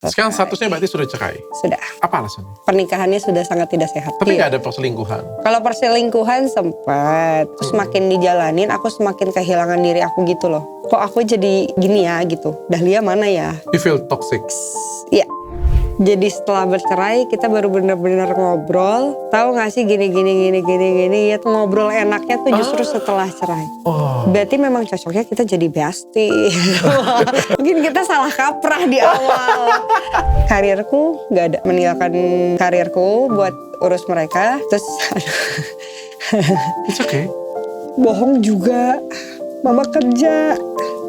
Sekarang statusnya berarti sudah cerai? Sudah. Apa alasannya? Pernikahannya sudah sangat tidak sehat. Tapi Iya. nggak ada perselingkuhan? Kalau perselingkuhan sempat, terus semakin dijalanin aku semakin kehilangan diri aku gitu loh. Kok aku jadi gini ya gitu, Dahlia mana ya? You feel toxic? Iya. Jadi setelah bercerai kita baru benar-benar ngobrol. Tahu nggak sih gini. Ya tuh ngobrol enaknya tuh justru setelah cerai. Oh. Berarti memang cocoknya kita jadi bestie. Mungkin kita salah kaprah di awal. Karirku nggak ada, meninggalkan karirku buat urus mereka. Terus It's okay. bohong juga. Mama kerja.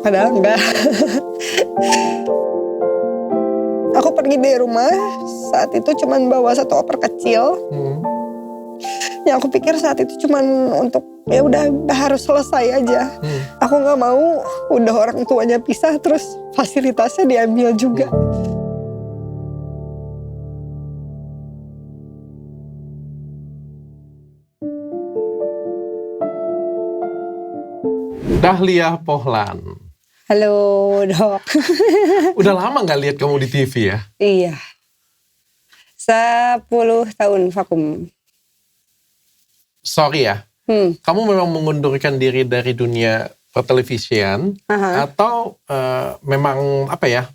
Padahal enggak. Aku pergi dari rumah, saat itu cuman bawa satu oper kecil. Yang aku pikir saat itu cuman untuk ya udah harus selesai aja. Aku nggak mau udah orang tuanya pisah terus fasilitasnya diambil juga. Dahlia Pohlan. Halo dok. Udah lama nggak lihat kamu di TV ya? Iya. 10 tahun vakum. Sorry ya, kamu memang mengundurkan diri dari dunia pertelevisian atau memang apa ya,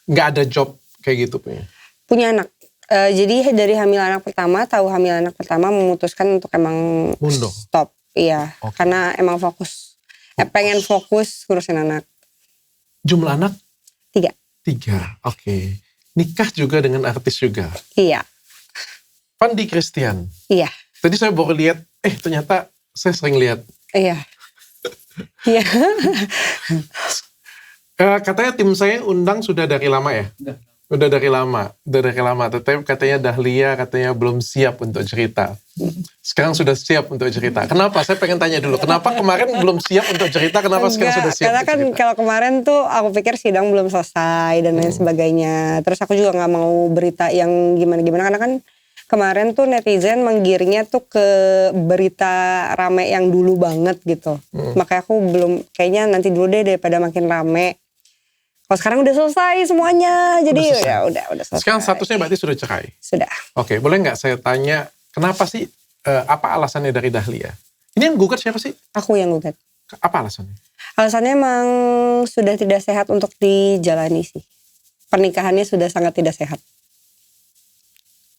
nggak ada job kayak gitu punya? Punya anak. Jadi dari hamil anak pertama, tahu hamil anak pertama memutuskan untuk emang Mundur. stop. Iya, karena emang fokus. Pengen fokus ngurusin anak. Jumlah anak? 3. 3, oke. Nikah juga dengan artis juga? Iya. Fandi Christian? Iya. Tadi saya baru lihat, ternyata saya sering lihat. Iya. Iya. Katanya tim saya undang sudah dari lama ya? Udah dari lama. Tetapi katanya Dahlia katanya belum siap untuk cerita. Sekarang sudah siap untuk cerita. Kenapa? Saya pengen tanya dulu. Kenapa kemarin belum siap untuk cerita? Kenapa sekarang sudah siap? Karena kan kalau kemarin tuh aku pikir sidang belum selesai dan lain sebagainya. Terus aku juga nggak mau berita yang gimana-gimana. Karena kan kemarin tuh netizen menggiringnya tuh ke berita rame yang dulu banget gitu. Makanya aku belum, kayaknya nanti dulu deh daripada makin rame. Kalau sekarang udah selesai semuanya, jadi udah selesai. Sekarang statusnya berarti sudah cerai? Sudah. Oke, boleh nggak saya tanya, kenapa sih, apa alasannya dari Dahlia? Ini yang gugat siapa sih? Aku yang gugat. Apa alasannya? Alasannya emang sudah tidak sehat untuk dijalani sih. Pernikahannya sudah sangat tidak sehat.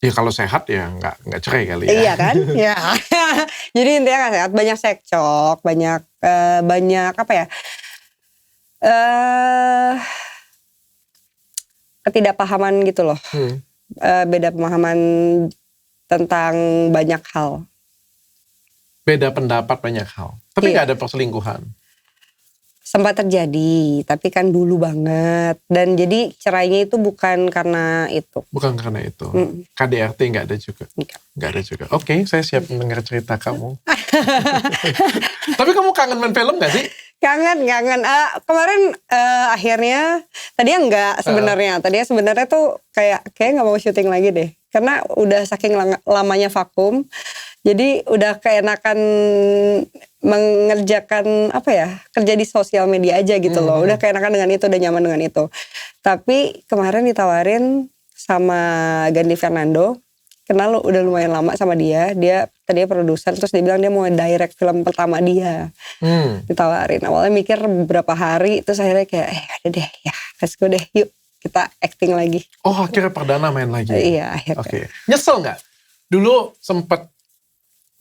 Ya kalau sehat ya nggak cerai kali ya. Iya kan? Ya. Jadi intinya nggak sehat, banyak sekcok, banyak apa ya? Ketidakpahaman gitu loh. Beda pemahaman tentang banyak hal. Beda pendapat banyak hal. Tapi nggak ada perselingkuhan. Sempat terjadi, tapi kan dulu banget. Dan jadi cerainya itu bukan karena itu. Bukan karena itu. KDRT nggak ada juga. Nggak ada juga. Oke, saya siap mendengar cerita kamu. Tapi kamu kangen main film nggak sih? Kangen. Kemarin akhirnya tadinya enggak sebenarnya. Tadinya sebenarnya tuh kayak nggak mau syuting lagi deh. Karena udah saking lamanya vakum. Jadi udah keenakan mengerjakan kerja di sosial media aja gitu loh. Udah keenakan dengan itu, udah nyaman dengan itu. Tapi kemarin ditawarin sama Gandhi Fernando. Kenal udah lumayan lama sama dia. Dia tadinya produser, terus dia bilang dia mau direct film pertama dia. Ditawarin. Awalnya mikir beberapa hari, terus akhirnya kayak ada deh ya, let's go deh, yuk kita acting lagi. Oh, akhirnya perdana main lagi. Iya, akhirnya. Oke. Nyesel nggak? Dulu sempet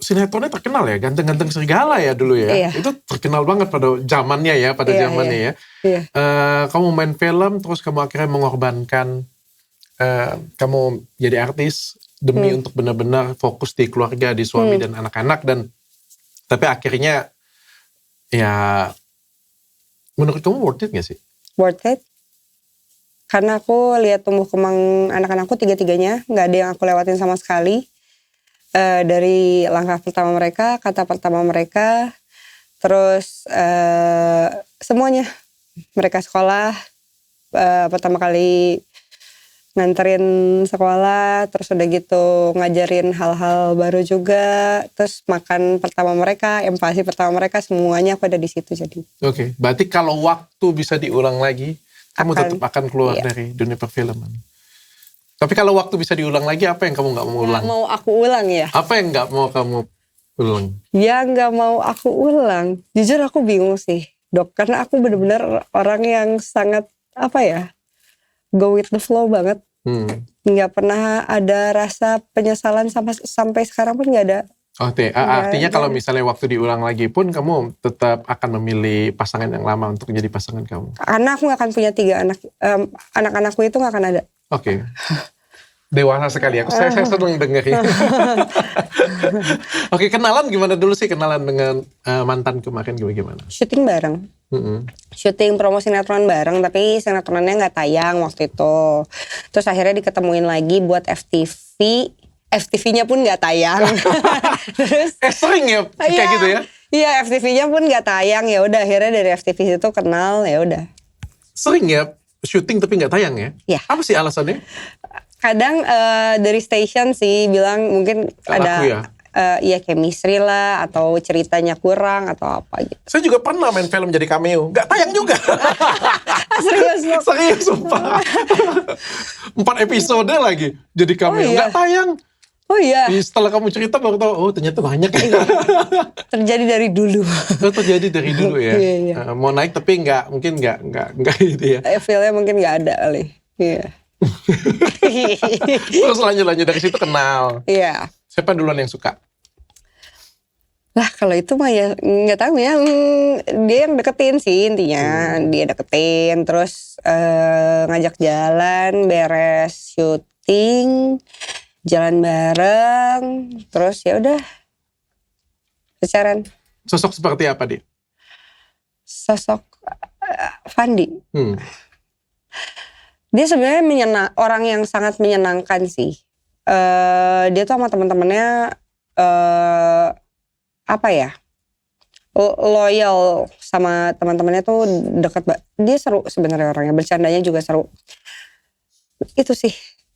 sinetronnya terkenal ya, Ganteng-Ganteng Serigala ya dulu ya. Iya. Itu terkenal banget pada zamannya ya, Iya. Kamu main film, terus kamu akhirnya mengorbankan kamu jadi artis demi untuk benar-benar fokus di keluarga, di suami dan anak-anak, dan tapi akhirnya ya menurut kamu worth it gak sih? Worth it. Karena aku lihat tumbuh kembang anak-anakku 3-tiganya, nggak ada yang aku lewatin sama sekali. Dari langkah pertama mereka, kata pertama mereka, terus semuanya. Mereka sekolah, pertama kali nganterin sekolah, terus udah gitu ngajarin hal-hal baru juga, terus makan pertama mereka, empati pertama mereka, semuanya aku ada di situ jadi. Oke, berarti kalau waktu bisa diulang lagi, Kamu tetap akan keluar iya. dari dunia perfilman. Tapi kalau waktu bisa diulang lagi, apa yang kamu nggak mau ulang? Nggak mau aku ulang ya? Apa yang nggak mau kamu ulang? Ya nggak mau aku ulang. Jujur aku bingung sih, Dok. Karena aku benar-benar orang yang sangat, apa ya, go with the flow banget. Nggak pernah ada rasa penyesalan sampai sekarang pun nggak ada. Artinya kalau misalnya waktu diulang lagi pun kamu tetap akan memilih pasangan yang lama untuk jadi pasangan kamu? Karena aku nggak akan punya 3 anak. Anak-anakku itu nggak akan ada. Oke. Dewasa sekali. Saya senang dengerin. Oke, kenalan gimana dulu sih? Kenalan dengan mantan kemarin gimana? Syuting bareng. Syuting promo sinetron bareng, tapi sinetronnya nggak tayang waktu itu. Terus akhirnya diketemuin lagi buat FTV. FTV-nya pun nggak tayang. Terus sering ya kayak gitu ya? Iya, FTV-nya pun nggak tayang. Ya udah, akhirnya dari FTV itu kenal. Ya udah. Sering ya syuting tapi nggak tayang ya? Iya. Apa sih alasannya? Kadang dari station sih bilang mungkin ada ya chemistry lah, atau ceritanya kurang atau apa gitu. Saya juga pernah main film jadi cameo, nggak tayang juga. Serius? Serius, sumpah. 4 episode lagi jadi cameo, nggak tayang. Oh iya. Setelah kamu cerita baru tahu, oh ternyata banyak ya. Terjadi dari dulu. Terjadi dari dulu ya. Iya. Mau naik tapi mungkin nggak gitu ya. Feel-nya mungkin nggak ada kali. Iya. Terus lanjut dari situ kenal. Iya. Siapa duluan yang suka? Lah kalau itu mah ya nggak tahu ya. Dia yang deketin sih intinya. Dia deketin, terus ngajak jalan, beres syuting, jalan bareng, terus ya udah pacaran. Sosok seperti apa dia? Sosok Fandi. Dia sebenarnya orang yang sangat menyenangkan sih. Dia tuh sama teman-temannya apa ya? Loyal sama teman-temannya tuh dekat. Dia seru sebenarnya orangnya, bercandanya juga seru. Itu sih.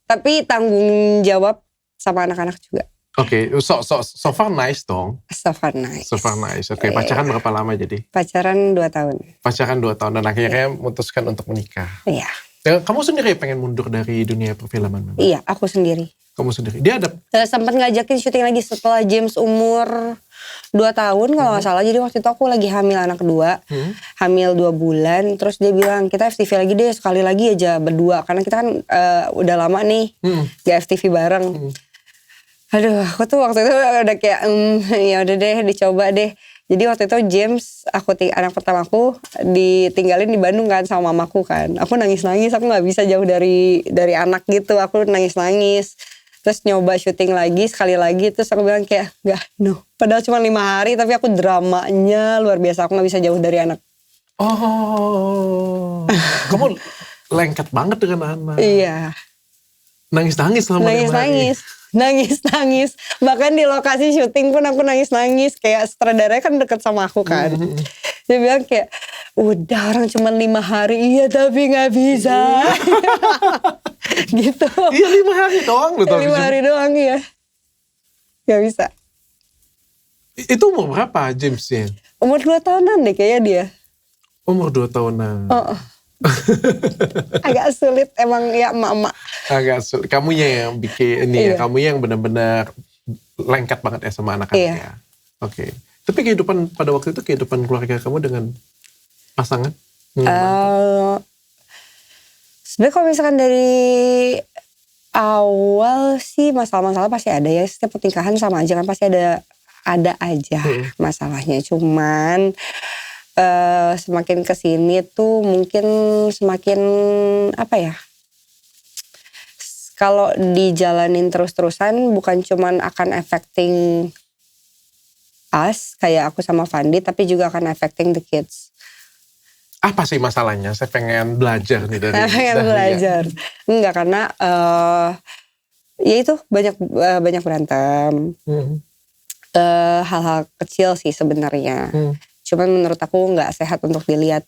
Tapi tanggung jawab sama anak-anak juga. Oke, so far nice dong. So far nice. Oke, pacaran berapa lama jadi? Pacaran 2 tahun. Pacaran 2 tahun dan akhirnya memutuskan untuk menikah. Iya. Kamu sendiri pengen mundur dari dunia perfilman memang? Iya, aku sendiri. Kamu sendiri. Dia ada sempat ngajakin syuting lagi setelah James umur 2 tahun kalau nggak salah. Jadi waktu itu aku lagi hamil anak kedua, hamil 2 bulan. Terus dia bilang kita FTV lagi deh, sekali lagi aja berdua, karena kita kan udah lama nih gak FTV bareng. Aduh, aku tuh waktu itu udah kayak ya udah deh, dicoba deh. Jadi waktu itu James, anak pertamaku ditinggalin di Bandung kan sama mamaku kan. Aku nangis-nangis, aku nggak bisa jauh dari anak gitu. Aku nangis-nangis. Terus nyoba syuting lagi, sekali lagi. Terus aku bilang kayak, padahal cuma 5 hari, tapi aku dramanya luar biasa. Aku nggak bisa jauh dari anak. Oh, kamu lengket banget dengan anak. Iya. Nangis-nangis selama 5 hari. Nangis. Bahkan di lokasi syuting pun aku nangis-nangis. Kayak sutradaranya kan deket sama aku kan. Dia bilang kayak, udah orang cuma 5 hari. Iya tapi gak bisa. Gitu. Iya 5 hari doang. 5 hari doang ya. Gak bisa. Itu umur berapa Jamesnya? Umur 2 tahunan deh kayaknya dia. Umur 2 tahunan. Agak sulit emang ya emak-emak. Agak sulit. Kamunya yang bikin ini ya. Kamu yang benar-benar lengket banget ya sama anak-anak ya. Oke. Tapi kehidupan pada waktu itu, kehidupan keluarga kamu dengan pasangan? Sebenarnya kalau misalkan dari awal sih masalah-masalah pasti ada ya. Setiap pernikahan sama aja kan, pasti ada aja masalahnya. Cuman semakin kesini tuh mungkin semakin apa ya, kalau dijalanin terus-terusan bukan cuman akan affecting us kayak aku sama Fandi, tapi juga akan affecting the kids. Apa sih masalahnya? Saya pengen belajar nih dari belajar. Enggak, karena ya itu banyak berantem. Hal-hal kecil sih sebenarnya. Cuman menurut aku nggak sehat untuk dilihat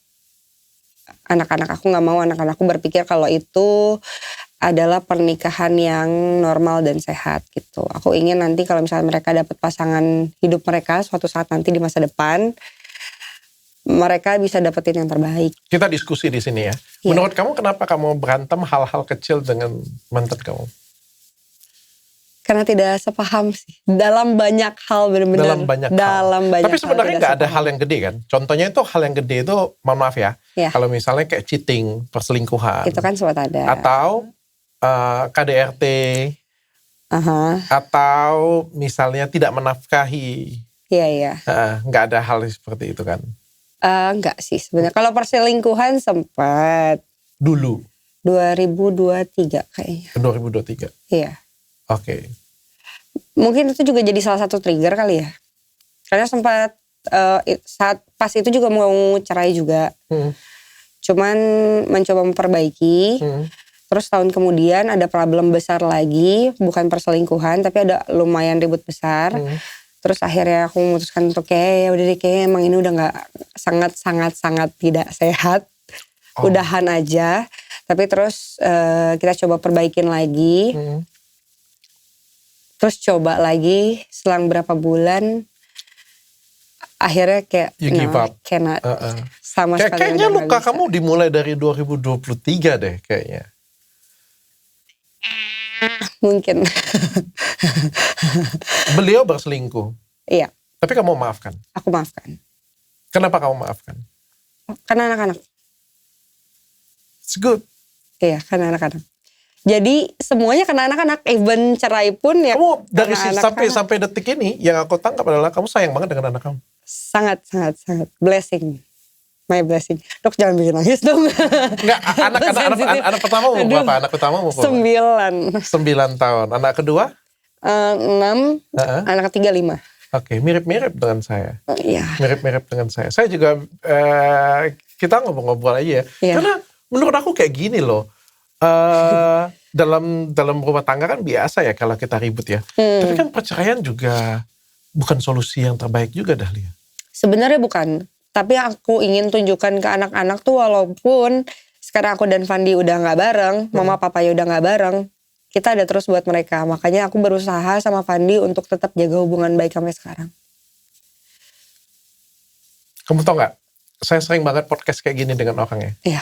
anak-anak. Aku nggak mau anak-anakku berpikir kalau itu adalah pernikahan yang normal dan sehat gitu. Aku ingin nanti kalau misalnya mereka dapat pasangan hidup mereka suatu saat nanti di masa depan, mereka bisa dapetin yang terbaik. Kita diskusi di sini ya. Iya. Menurut kamu kenapa kamu berantem hal-hal kecil dengan mantan kamu? Karena tidak sepaham sih. Dalam banyak hal benar-benar. Dalam banyak hal. Tapi sebenarnya nggak ada hal yang gede kan? Contohnya itu hal yang gede itu, mohon maaf ya. Iya. Kalau misalnya kayak cheating, perselingkuhan. Itu kan sempat ada. Atau KDRT. Atau misalnya tidak menafkahi. Iya. Nggak ada hal seperti itu kan? Enggak sih sebenarnya. Kalau perselingkuhan sempat. Dulu? 2023 kayaknya. 2023? Iya. Oke. Mungkin itu juga jadi salah satu trigger kali ya. Karena sempat saat pas itu juga mau cerai juga. Cuman mencoba memperbaiki. Terus tahun kemudian ada problem besar lagi. Bukan perselingkuhan tapi ada lumayan ribut besar. Terus akhirnya aku memutuskan untuk kayak udah deh, kayak emang ini udah gak sangat tidak sehat. Udahan aja. Tapi terus kita coba perbaikin lagi. Terus coba lagi selang berapa bulan. Akhirnya kayak you give up. Cannot. Sama sekali. Kayaknya luka kamu dimulai dari 2023 deh kayaknya. Mungkin. Beliau berselingkuh. Iya. Tapi kamu maafkan. Aku maafkan. Kenapa kamu maafkan? Karena anak-anak. It's good. Iya, karena anak-anak. Jadi semuanya karena anak-anak. Even cerai pun ya. Kamu dari sampai detik ini yang aku tangkap adalah kamu sayang banget dengan anak kamu. Sangat. Blessing. My blessing. Dok jangan bikin nangis dong. Enggak, anak pertama umur berapa? Anak pertama umur berapa? 9 tahun. Anak kedua? 6. Anak ketiga 5. Oke, mirip-mirip dengan saya. Iya. Mirip-mirip dengan saya. Saya juga, kita ngobrol-ngobrol aja ya. Iya. Karena menurut aku kayak gini loh. Dalam rumah tangga kan biasa ya kalau kita ribut ya. Tapi kan perceraian juga bukan solusi yang terbaik juga, Dahlia. Sebenarnya bukan. Tapi aku ingin tunjukkan ke anak-anak tuh walaupun sekarang aku dan Fandi udah gak bareng, mama papanya udah gak bareng, kita ada terus buat mereka. Makanya aku berusaha sama Fandi untuk tetap jaga hubungan baik sampai sekarang. Kamu tau gak, saya sering banget podcast kayak gini dengan orang ya. Iya.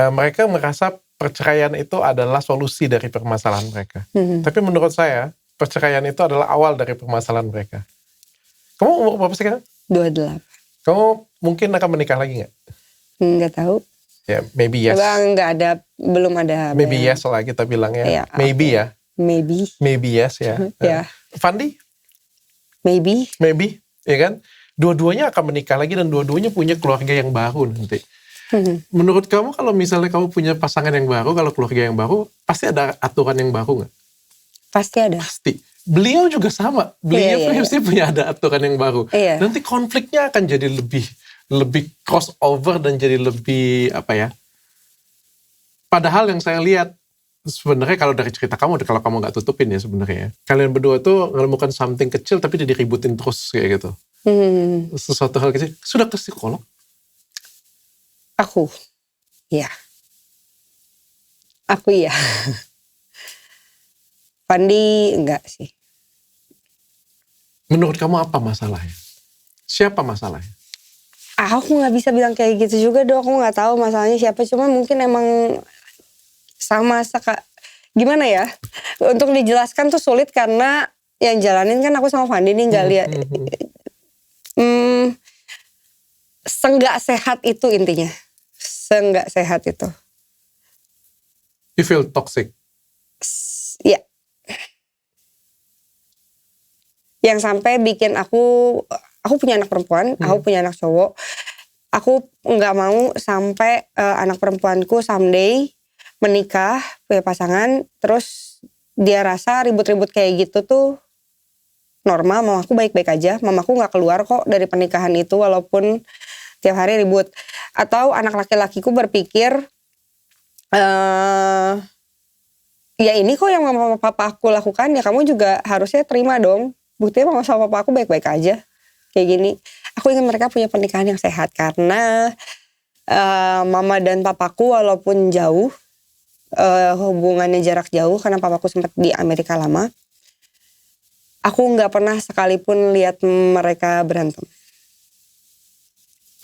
Mereka merasa perceraian itu adalah solusi dari permasalahan mereka. Tapi menurut saya, perceraian itu adalah awal dari permasalahan mereka. Kamu umur berapa sekarang? 28. Kamu mungkin akan menikah lagi gak? Nggak tahu. Ya, maybe yes. Belum ada. Maybe yes lah kita bilangnya. Ya, maybe ya. Maybe yes ya. Ya. Fandi? Maybe, ya kan? Dua-duanya akan menikah lagi dan dua-duanya punya keluarga yang baru nanti. Menurut kamu kalau misalnya kamu punya pasangan yang baru, kalau keluarga yang baru, pasti ada aturan yang baru gak? Pasti ada. Pasti. Beliau juga sama. Beliau pasti punya ada aturan yang baru. Iya. Nanti konfliknya akan jadi lebih crossover dan jadi lebih apa ya. Padahal yang saya lihat sebenarnya kalau dari cerita kamu, kalau kamu nggak tutupin ya sebenarnya. Kalian berdua tuh menemukan something kecil tapi diributin terus kayak gitu. Sesuatu hal kecil. Sudah ke psikolog? Aku iya. Fandi enggak sih. Menurut kamu apa masalahnya? Siapa masalahnya? Aku nggak bisa bilang kayak gitu juga dong. Aku nggak tahu masalahnya siapa. Cuma mungkin emang sama gimana ya? Untuk dijelaskan tuh sulit karena yang jalanin kan aku sama Fandi nih nggak lihat. Senggak sehat itu intinya. Senggak sehat itu. You feel toxic? Iya. Yang sampai bikin aku punya anak perempuan, aku punya anak cowok. Aku nggak mau sampai anak perempuanku someday menikah, punya pasangan, terus dia rasa ribut-ribut kayak gitu tuh normal. Mamaku baik-baik aja, mamaku nggak keluar kok dari pernikahan itu walaupun tiap hari ribut. Atau anak laki-lakiku berpikir, ya ini kok yang mama papa aku lakukan, ya kamu juga harusnya terima dong. Buktinya mama sama papa aku baik-baik aja. Kayak gini. Aku ingin mereka punya pernikahan yang sehat. Karena mama dan papaku walaupun jauh, hubungannya jarak jauh, karena papaku sempat di Amerika lama, aku gak pernah sekalipun lihat mereka berantem.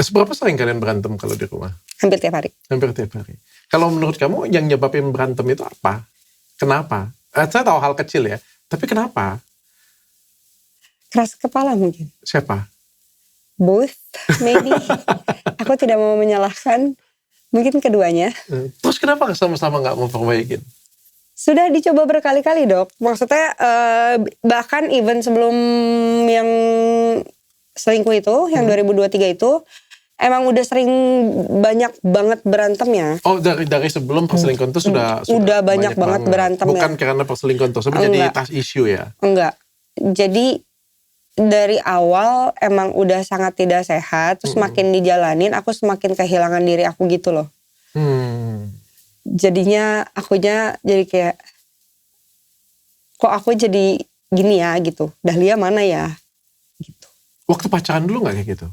Seberapa sering kalian berantem kalau di rumah? Hampir tiap hari. Hampir tiap hari. Kalau menurut kamu yang nyebabin berantem itu apa? Kenapa? Saya tahu hal kecil ya, tapi kenapa? Keras kepala mungkin. Siapa? Both, maybe. Aku tidak mau menyalahkan. Mungkin keduanya. Terus kenapa sama-sama nggak mau perbaikin? Sudah dicoba berkali-kali, Dok. Maksudnya bahkan even sebelum yang selingkuh itu, yang 2023 itu, emang udah sering banyak banget berantemnya. Oh, dari sebelum perselingkuhan itu sudah banyak banget berantemnya. Bukan karena perselingkuhan tersebut jadi tas isu ya? Enggak. Jadi dari awal emang udah sangat tidak sehat, terus makin dijalanin aku semakin kehilangan diri aku gitu loh. Jadinya akunya jadi kayak, kok aku jadi gini ya gitu, Dahlia mana ya gitu. Waktu pacaran dulu gak kayak gitu?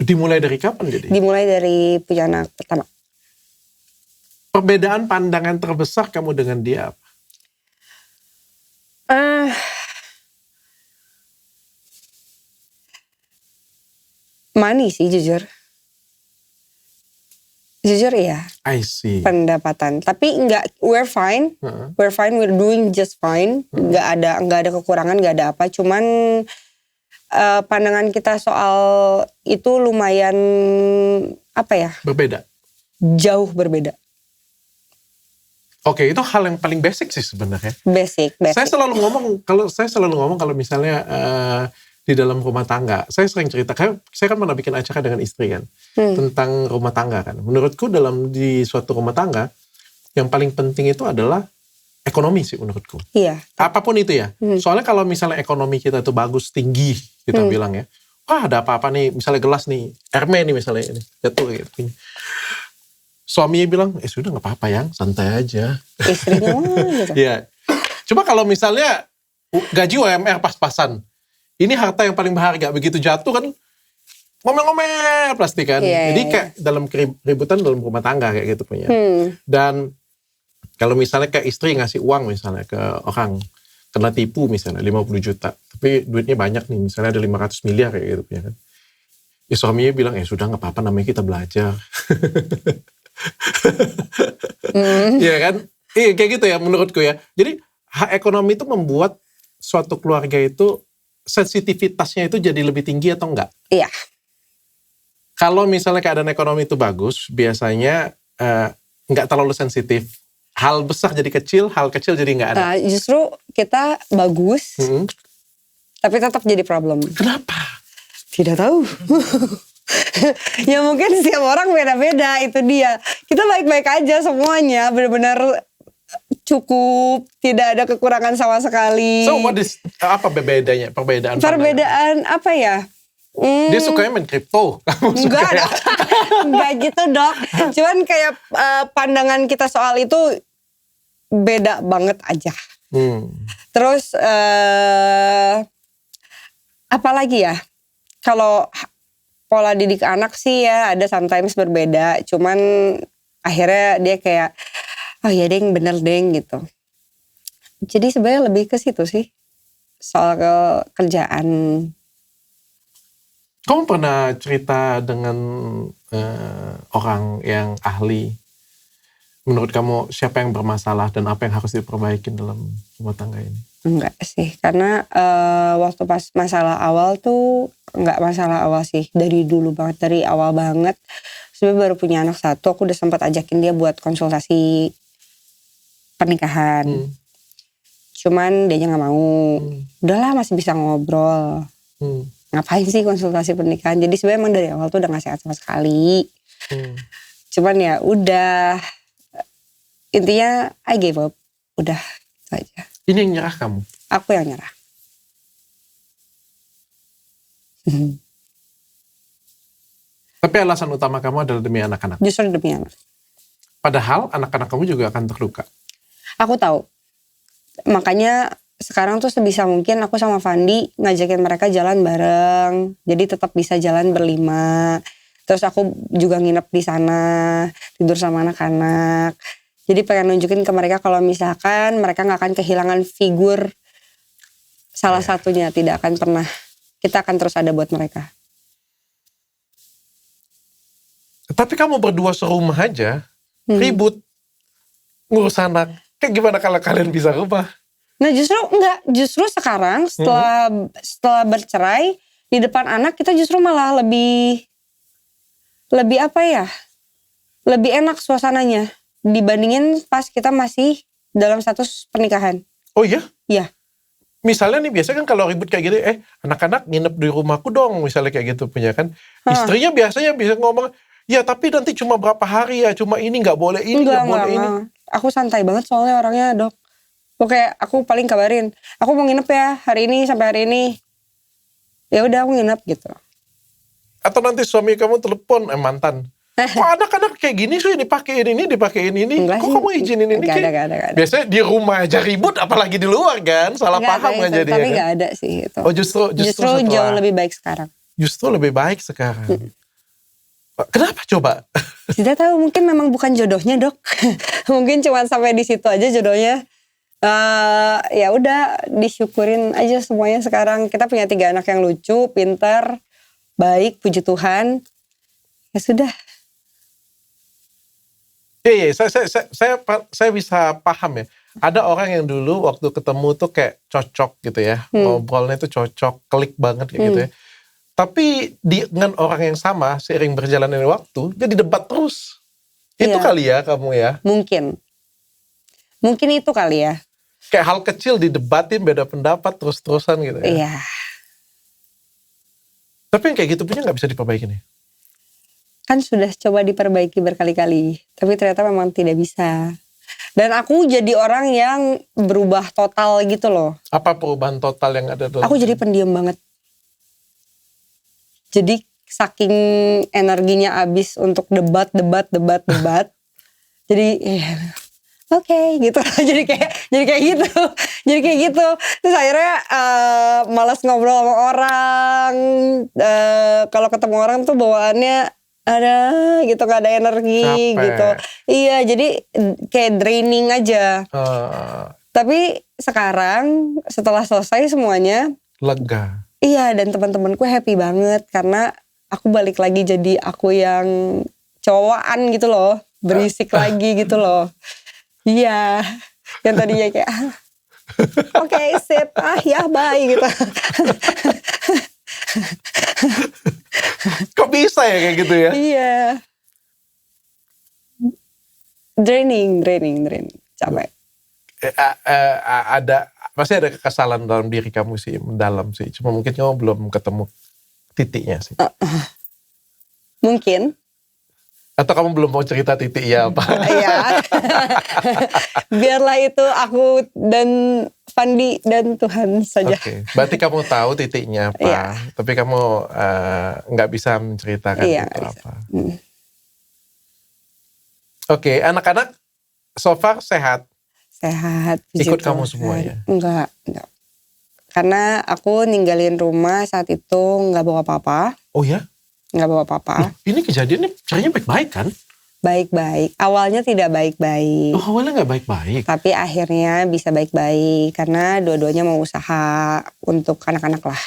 Dimulai dari kapan jadi? Dimulai dari punya anak pertama. Perbedaan pandangan terbesar kamu dengan dia apa? Money sih jujur ya. I see. Pendapatan, tapi nggak, we're fine, we're doing just fine, nggak ada kekurangan, nggak ada apa, cuman pandangan kita soal itu lumayan apa ya? Berbeda. Jauh berbeda. Oke, itu hal yang paling basic sih sebenarnya. Basic. Saya selalu ngomong kalau misalnya di dalam rumah tangga, saya sering cerita, saya kan pernah bikin acara dengan istri kan, tentang rumah tangga kan. Menurutku di suatu rumah tangga, yang paling penting itu adalah ekonomi sih menurutku. Iya. Apapun itu ya. Soalnya kalau misalnya ekonomi kita itu bagus, tinggi, kita bilang ya, wah ada apa-apa nih, misalnya gelas nih, Hermes nih misalnya, ini jatuh gitu. Suaminya bilang, sudah gak apa-apa yang, santai aja. Istrinya gitu. Iya. Coba kalau misalnya gaji UMR pas-pasan, ini harta yang paling berharga, begitu jatuh kan ngomel-ngomel pasti kan. Jadi kayak dalam keributan dalam rumah tangga kayak gitu punya. Dan kalau misalnya kayak istri ngasih uang misalnya ke orang, kena tipu misalnya 50 juta, tapi duitnya banyak nih, misalnya ada 500 miliar kayak gitu punya kan. Ya suaminya bilang, sudah gak apa-apa, namanya kita belajar. Iya kan? Iya kayak gitu ya menurutku ya. Jadi hak ekonomi itu membuat suatu keluarga itu sensitivitasnya itu jadi lebih tinggi atau enggak? Iya. Kalau misalnya keadaan ekonomi itu bagus, biasanya enggak terlalu sensitif. Hal besar jadi kecil, hal kecil jadi enggak ada. Justru kita bagus, tapi tetap jadi problem. Kenapa? Tidak tahu. Ya mungkin setiap orang beda-beda, itu dia. Kita baik-baik aja semuanya, benar-benar cukup, tidak ada kekurangan sama sekali. So what is, apa bedanya, perbedaan apa ya? Dia sukanya main kripto. Enggak gitu Dok. Cuman kayak pandangan kita soal itu beda banget aja. Terus apa lagi ya? Kalau pola didik anak sih ya ada sometimes berbeda. Cuman akhirnya dia kayak, oh ya deng, bener deng gitu. Jadi sebenarnya lebih ke situ sih, soal kerjaan. Kamu pernah cerita dengan orang yang ahli? Menurut kamu siapa yang bermasalah dan apa yang harus diperbaiki dalam rumah tangga ini? Enggak sih, karena waktu pas masalah awal tuh, enggak masalah awal sih, dari dulu banget, dari awal banget. Sebenarnya baru punya anak satu, aku udah sempat ajakin dia buat konsultasi pernikahan. Cuman dia gak mau. Udahlah masih bisa ngobrol. Ngapain sih konsultasi pernikahan? Jadi sebenarnya emang dari awal tuh udah gak sehat sama sekali. Cuman ya udah. Intinya I gave up. Udah itu aja. Ini yang nyerah kamu? Aku yang nyerah. Tapi alasan utama kamu adalah demi anak-anak? Justru demi anak. Padahal anak-anak kamu juga akan terluka. Aku tahu. Makanya sekarang tuh sebisa mungkin aku sama Fandi ngajakin mereka jalan bareng. Jadi tetap bisa jalan berlima. Terus aku juga nginep di sana, tidur sama anak-anak. Jadi pengen nunjukin ke mereka kalau misalkan mereka gak akan kehilangan figur salah satunya, tidak akan pernah. Kita akan terus ada buat mereka. Tapi kamu berdua serumah aja, ribut, ngurus anak. Kayak gimana kalau kalian bisa rubah? Nah justru sekarang setelah bercerai di depan anak kita justru malah lebih apa ya? Lebih enak suasananya dibandingin pas kita masih dalam status pernikahan. Oh iya? Iya. Misalnya nih biasanya kan kalau ribut kayak gitu, anak-anak nginep di rumahku dong, misalnya kayak gitu punya kan. Istrinya biasanya bisa ngomong, ya tapi nanti cuma berapa hari ya, cuma ini nggak boleh ini, nggak boleh ini. Aku santai banget soalnya orangnya, Dok. Oke, aku paling kabarin, aku mau nginep ya hari ini sampai hari ini. Ya udah aku nginep gitu. Atau nanti suami kamu telepon mantan, kok anak-anak kayak gini sih dipakein ini. Enggak Kok sih, kamu izinin ini? Gak ada. Biasanya di rumah aja ribut, apalagi di luar kan, salah paham kan jadinya. Tapi kan? gak ada sih itu. Oh justru jauh lebih baik sekarang. Justru lebih baik sekarang. Kenapa coba? Tidak tahu, mungkin memang bukan jodohnya, Dok. Mungkin cuma sampai di situ aja jodohnya. Ya udah disyukurin aja semuanya sekarang. Kita punya 3 anak yang lucu, pintar, baik, puji Tuhan. Ya sudah. Iya, saya bisa paham ya. Ada orang yang dulu waktu ketemu tuh kayak cocok gitu ya, ngobrolnya tuh cocok, klik banget kayak gitu ya. Tapi dengan orang yang sama seiring berjalannya waktu, dia debat terus. Itu kali ya kamu ya? Mungkin itu kali ya. Kayak hal kecil didebatin, beda pendapat terus-terusan gitu ya. Iya. Tapi yang kayak gitu punya nggak bisa diperbaiki nih? Kan sudah coba diperbaiki berkali-kali, tapi ternyata memang tidak bisa. Dan aku jadi orang yang berubah total gitu loh. Apa perubahan total yang ada dalam? Aku jadi pendiam banget. Jadi saking energinya habis untuk debat. Jadi oke, gitu. jadi kayak gitu. Terus akhirnya malas ngobrol sama orang. Kalau ketemu orang tuh bawaannya ada gitu, gak ada energi. Capek. Gitu. Iya, jadi kayak draining aja. Tapi sekarang setelah selesai semuanya, lega. Iya, dan teman-temanku happy banget karena aku balik lagi jadi aku yang cowokan gitu loh, berisik lagi gitu loh. Iya, yang tadinya kayak oke, sip, ya bye gitu. Kok bisa ya kayak gitu ya? Iya. Draining, capek. Pasti ada kekesalan dalam diri kamu sih, mendalam sih. Cuma mungkin kamu belum ketemu titiknya sih. Mungkin. Atau kamu belum mau cerita titiknya apa? Iya. Biarlah itu aku dan Fandi dan Tuhan saja. Oke. Berarti kamu tahu titiknya apa, Iya. tapi kamu nggak bisa menceritakan Iya, itu bisa. apa. Oke, anak-anak so far sehat. Sehat. puji Ikut kamu Tuhan. semua ya? Enggak. Karena aku ninggalin rumah saat itu nggak bawa apa-apa. Oh ya? Nggak bawa apa-apa. Ini kejadiannya caranya baik-baik kan? Baik-baik. Awalnya tidak baik-baik. Oh, awalnya nggak baik-baik. Tapi akhirnya bisa baik-baik. Karena dua-duanya mau usaha untuk anak-anak lah.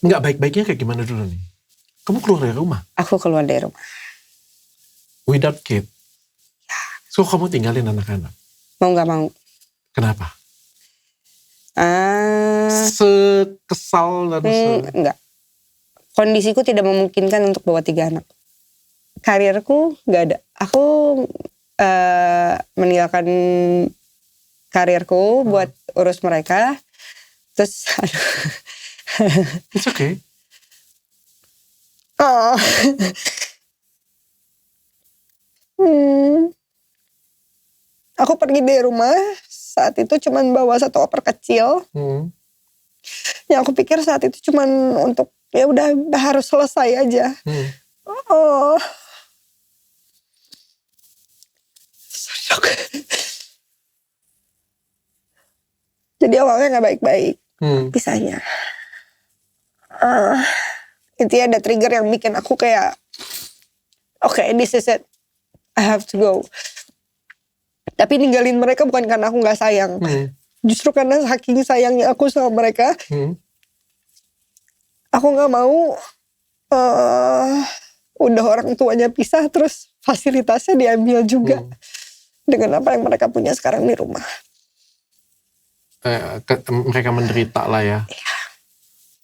Nggak baik-baiknya kayak gimana dulu nih? Kamu keluar dari rumah? Aku keluar dari rumah. Without kid? So kamu tinggalin anak-anak? Mau gak mau. Kenapa? Sekesal dan Enggak. Kondisiku tidak memungkinkan untuk bawa 3 anak. Karirku gak ada. Aku meninggalkan karirku buat urus mereka. Terus aduh. It's okay. Oh. Aku pergi dari rumah saat itu cuman bawa 1 koper kecil. Yang aku pikir saat itu cuman untuk ya udah harus selesai aja. Oh. Sorry. Jadi awalnya gak baik-baik. Pisahnya. Intinya ada trigger yang bikin aku kayak okay, this is it. I have to go. Tapi ninggalin mereka bukan karena aku gak sayang. Justru karena saking sayangnya aku sama mereka. Aku gak mau udah orang tuanya pisah terus fasilitasnya diambil juga dengan apa yang mereka punya sekarang di rumah. Mereka menderita lah ya.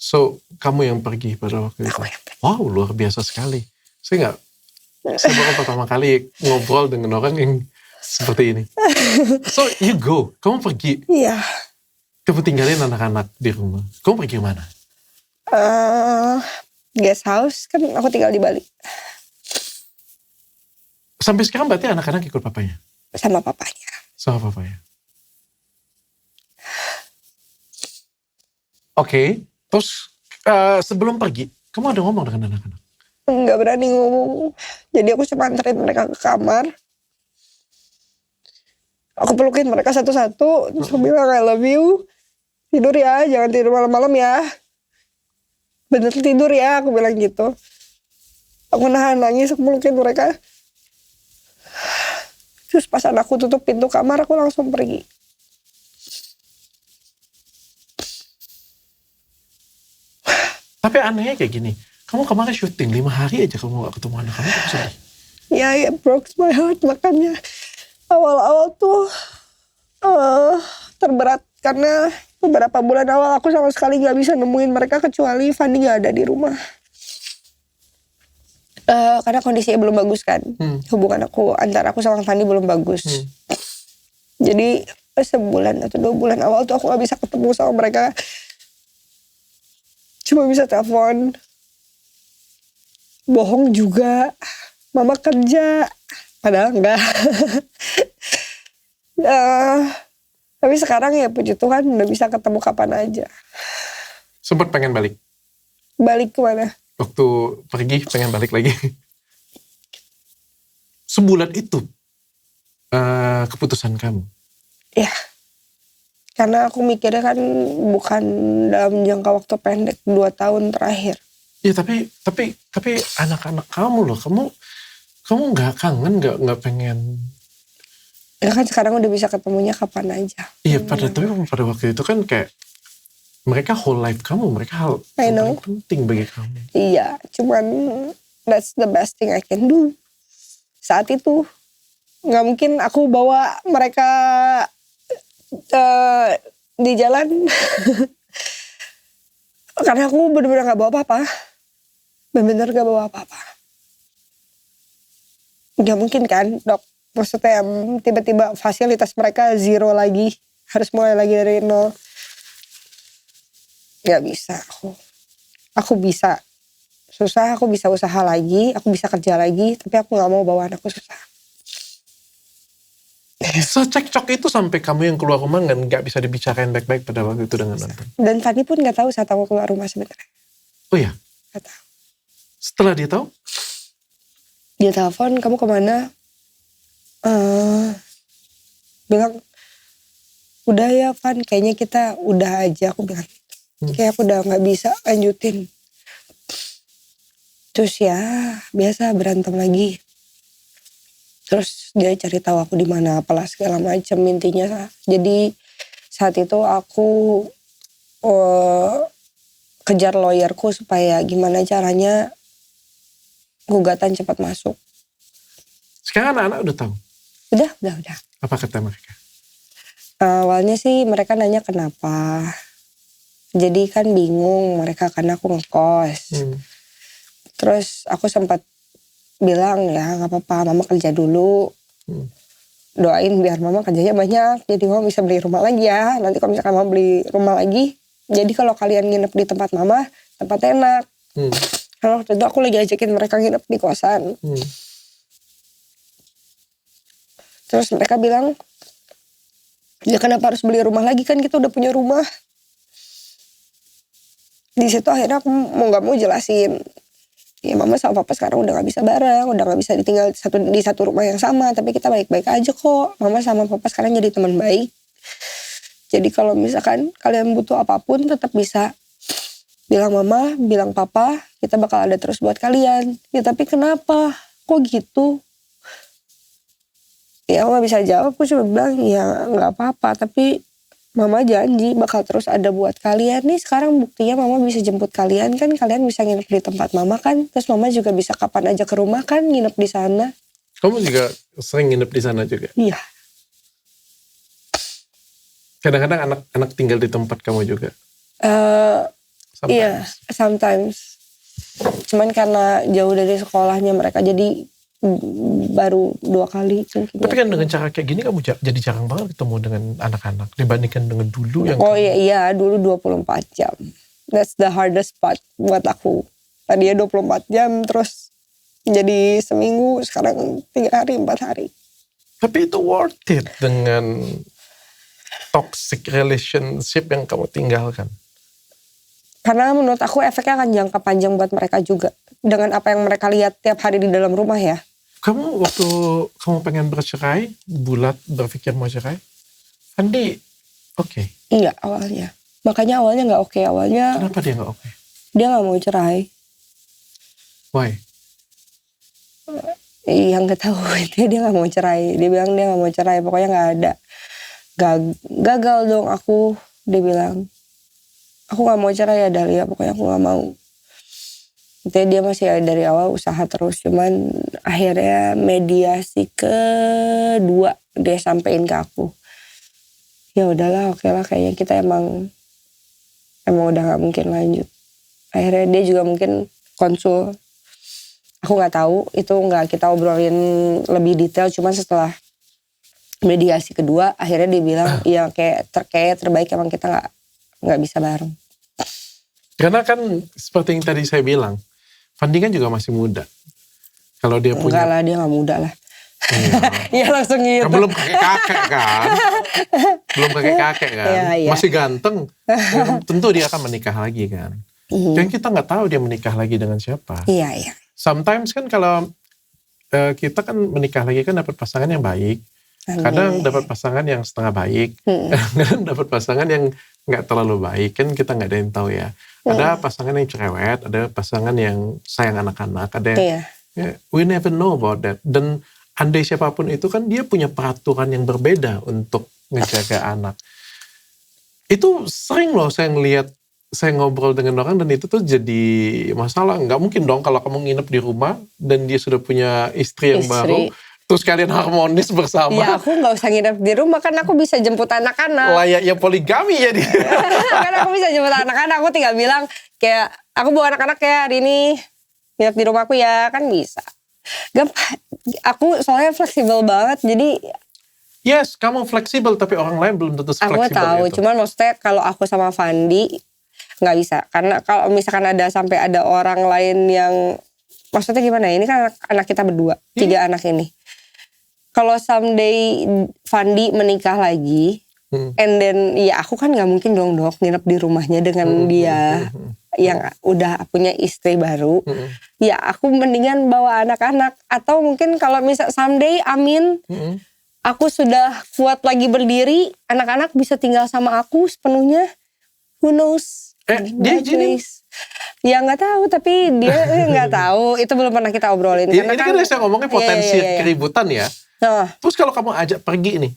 So, kamu yang pergi pada waktu itu? Aku yang pergi. Wow, luar biasa sekali. Saya baru pertama kali ngobrol dengan orang yang seperti ini. So, you go. Kamu pergi. Iya. Kamu tinggalin anak-anak di rumah. Kamu pergi kemana? Guest house, kan aku tinggal di Bali. Sampai sekarang berarti anak-anak ikut papanya? Sama papanya. Sama papanya. Oke. Terus sebelum pergi, kamu ada ngomong dengan anak-anak? Nggak berani ngomong. Jadi aku cuma anterin mereka ke kamar. Aku pelukin mereka satu-satu. Terus aku bilang I love you. Tidur ya, jangan tidur malam-malam ya. Bener tidur ya, aku bilang gitu. Aku nahan nangis, aku pelukin mereka. Terus pas anakku tutup pintu kamar, aku langsung pergi. Tapi anehnya kayak gini. Kamu kemarin syuting 5 hari aja kamu gak ketemu anak kamu, kamu sedih. Ya, it breaks my heart. Makanya awal-awal tuh terberat. Karena beberapa bulan awal aku sama sekali gak bisa nemuin mereka kecuali Fanny gak ada di rumah. Karena kondisinya belum bagus kan. Hubungan antara aku sama Fanny belum bagus. Jadi sebulan atau 2 bulan awal tuh aku gak bisa ketemu sama mereka. Cuma bisa telepon. Bohong juga. Mama kerja. Padahal enggak. Tapi sekarang ya puji Tuhan udah bisa ketemu kapan aja. Sempet pengen balik? Balik kemana? Waktu pergi pengen balik lagi. Sebulan itu keputusan kamu? Ya. Karena aku mikirnya kan bukan dalam jangka waktu pendek 2 tahun terakhir. Ya tapi anak-anak kamu loh, kamu nggak kangen, nggak pengen? Ya kan sekarang udah bisa ketemunya kapan aja. Iya, tapi pada waktu itu kan kayak mereka whole life kamu, mereka hal yang paling penting bagi kamu. Iya, cuman that's the best thing I can do saat itu. Nggak mungkin aku bawa mereka di jalan. Karena aku bener-bener gak bawa apa-apa. Bener-bener gak bawa apa-apa. Gak mungkin kan, Dok. Maksudnya tiba-tiba fasilitas mereka zero lagi. Harus mulai lagi dari nol. Gak bisa aku. Aku bisa. Susah, aku bisa usaha lagi. Aku bisa kerja lagi. Tapi aku gak mau bawa anakku susah. Secekcok itu sampai kamu yang keluar rumah nggak bisa dibicarain baik-baik pada waktu itu dengan Nathan. Dan Fanny pun nggak tahu saat aku keluar rumah sebenarnya. Oh ya? Nggak tahu. Setelah dia tahu? Dia telepon, kamu kemana? Bilang, udah ya Van, kayaknya kita udah aja. Aku bilang, kayak aku udah nggak bisa lanjutin. Terus ya biasa berantem lagi. Terus dia cari tahu aku di mana, apalah segala macam intinya. Jadi saat itu aku kejar lawyerku supaya gimana caranya gugatan cepat masuk. Sekarang anak-anak udah tahu? Udah. Apa kata mereka? Awalnya sih mereka nanya kenapa. Jadi kan bingung mereka karena aku ngekos. Terus aku sempat bilang ya gak apa-apa, mama kerja dulu. Doain biar mama kerjanya banyak. Jadi mama bisa beli rumah lagi ya. Nanti kalau misalkan mama beli rumah lagi. Jadi kalau kalian nginep di tempat mama, tempat enak. Karena waktu itu aku lagi ajakin mereka nginep di kosan. Terus mereka bilang, ya kenapa harus beli rumah lagi, kan kita udah punya rumah. Di situ akhirnya aku mau gak mau jelasin. Ya mama sama papa sekarang udah gak bisa bareng, udah gak bisa ditinggal di satu rumah yang sama, tapi kita baik-baik aja kok. Mama sama papa sekarang jadi teman baik. Jadi kalau misalkan kalian butuh apapun tetap bisa bilang mama, bilang papa, kita bakal ada terus buat kalian. Ya tapi kenapa? Kok gitu? Ya aku gak bisa jawab, aku cuma bilang ya gak apa-apa, tapi Mama janji bakal terus ada buat kalian nih. Sekarang buktinya mama bisa jemput kalian kan. Kalian bisa nginep di tempat mama kan. Terus mama juga bisa kapan aja ke rumah kan nginep di sana. Kamu juga sering nginep di sana juga? Iya. Kadang-kadang anak-anak tinggal di tempat kamu juga? Iya, sometimes. Cuman karena jauh dari sekolahnya mereka jadi baru 2 kali. Tapi kan dengan cara kayak gini kamu jadi jarang banget ketemu dengan anak-anak dibandingkan dengan dulu yang Oh iya, dulu 24 jam. That's the hardest part buat aku. Tadinya 24 jam terus jadi seminggu, sekarang 3 hari, 4 hari. Tapi itu worth it dengan toxic relationship yang kamu tinggalkan. Karena menurut aku efeknya akan jangka panjang buat mereka juga. Dengan apa yang mereka lihat tiap hari di dalam rumah ya. Kamu waktu kamu pengen bercerai, bulat berpikir mau cerai, Fandi oke? Iya awalnya. Makanya awalnya gak oke. Awalnya Kenapa dia gak oke? dia gak mau cerai. Why? Iya gak tahu. Dia gak mau cerai. Dia bilang dia gak mau cerai. Pokoknya gak ada. Gagal dong aku. Dia bilang. Aku gak mau cerai ya Dahlia. Pokoknya aku gak mau. Jadi dia masih dari awal usaha terus. Cuman akhirnya mediasi kedua dia sampein ke aku. Ya udahlah, oke lah, kayaknya kita emang udah gak mungkin lanjut. Akhirnya dia juga mungkin konsul. Aku gak tahu, itu gak kita obrolin lebih detail. Cuman setelah mediasi kedua, akhirnya dia bilang ya kayak terbaik emang kita gak bisa bareng. Karena kan seperti yang tadi saya bilang, Fandi kan juga masih muda. Kalau dia punya... Enggak lah, dia gak muda lah. Iya langsung gitu. Belum kakek-kakek kan? Belum kakek-kakek kan? Iya. Masih ganteng. Ya, tentu dia akan menikah lagi kan? Dan kita gak tahu dia menikah lagi dengan siapa. Iya. Sometimes kan kalau kita kan menikah lagi kan dapat pasangan yang baik. Kadang dapat pasangan yang setengah baik. Kadang dapat pasangan yang gak terlalu baik. Kan kita gak ada yang tahu ya. Ada pasangan yang cerewet, ada pasangan yang sayang anak-anak, ada yang... we never know about that. Dan andai siapapun itu kan dia punya peraturan yang berbeda untuk ngejaga anak. Itu sering loh saya ngelihat, saya ngobrol dengan orang dan itu tuh jadi masalah. Nggak mungkin dong kalau kamu nginep di rumah dan dia sudah punya istri yang baru, terus kalian harmonis bersama. Ya aku nggak usah nginep di rumah, kan aku bisa jemput anak-anak. Layaknya poligami ya dia. Kan aku bisa jemput anak-anak, aku tinggal bilang kayak aku bawa anak-anak ya hari ini nginep di rumahku ya, kan bisa. Gampang. Aku soalnya fleksibel banget, jadi yes, kamu fleksibel, tapi orang lain belum tentu fleksibel. Aku tahu, itu. Cuman maksudnya kalau aku sama Fandi nggak bisa, karena kalau misalkan sampai ada orang lain yang, maksudnya gimana ya? Ini kan anak kita berdua, 3 anak ini. Kalau someday Fandi menikah lagi, and then ya aku kan nggak mungkin dong dok nginep di rumahnya dengan dia yang udah punya istri baru. Ya aku mendingan bawa anak-anak, atau mungkin kalau misal someday amin aku sudah kuat lagi berdiri, anak-anak bisa tinggal sama aku sepenuhnya. Who knows? Dia izinin? Ya nggak tahu, tapi dia nggak tahu. Itu belum pernah kita obrolin. Ini kan saya ngomongnya potensi keributan ya. Terus kalau kamu ajak pergi nih,